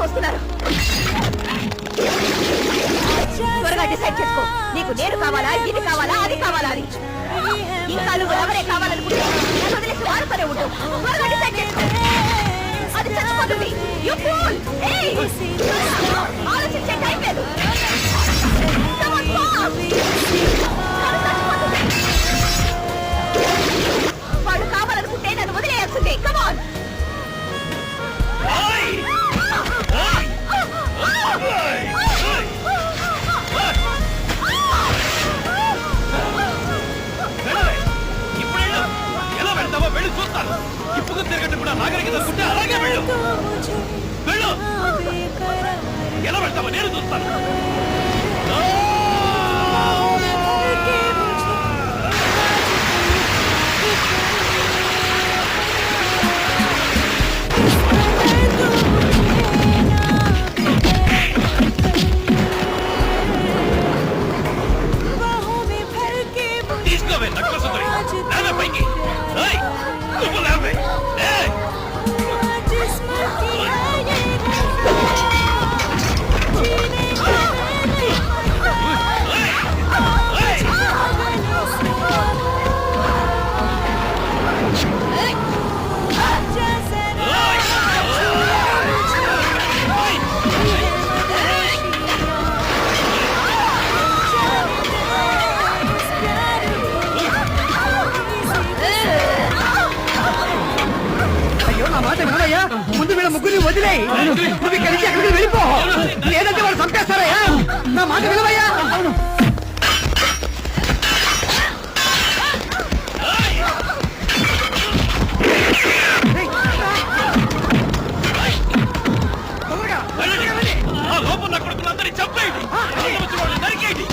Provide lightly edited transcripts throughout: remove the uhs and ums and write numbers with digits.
వస్తున్నారు. త్వరగా డిసైడ్ చేసుకో. నీకు నేను కావాలా, ఇది కావాలా, అది కావాలా అని. ఇంకా నువ్వు ఎవరే కావాలనుకుంటే వదిలేసి వాడుతూనే ఉంటావు. త్వరగా డిసైడ్ చేసుకో. అది చచ్చిపోతుంది. You fool! Hey! ఆలోచించే టైం లేదు. Come on, stop! అది చచ్చిపోతుంది. వాడు కావాలనుకుంటే నన్ను వదిలేయాల్సిందే. Come on! ఎలా వెళ్తావో వెళ్ళి చూస్తాను. ఇప్పుడు తిరగట్టు కూడా నాగరికత అనుకుంటే అలాగే వెళ్ళు. వెళ్ళు. ఎలా వెళ్తావో నేను చూస్తాను. తీసుకోవే నక్కల సుందరి. లేవే పైకి. నువ్వు లేవే. ముందు వీళ్ళ ముగ్గురిని వదిలేయి. నువ్వు ఇక్కడి నుంచి ఎక్కడికి వెళ్ళిపో. లేదంటే వాళ్ళు చంపేస్తారయ్యా. నా మాట వినవయ్యా. లోపల నా కొడుకులందరినీ చంపేయండి. నరికేయండి.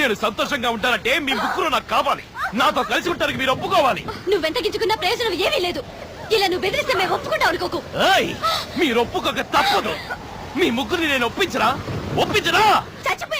నేను సంతోషంగా ఉంటానంటే మీ ముగ్గురు నాకు కావాలి. నాతో కలిసి ఉంటానికి మీరు ఒప్పుకోవాలి. నువ్వెంత గించుకున్న ప్రయోజనం ఏమీ లేదు. ఇలా నువ్వు బెదిరిస్తే మేము ఒప్పుకుంటావు అనుకోకు. మీరు ఒప్పుకోక తప్పదు. మీ ముగ్గురిని నేను ఒప్పించరా? చచ్చిపోయావు.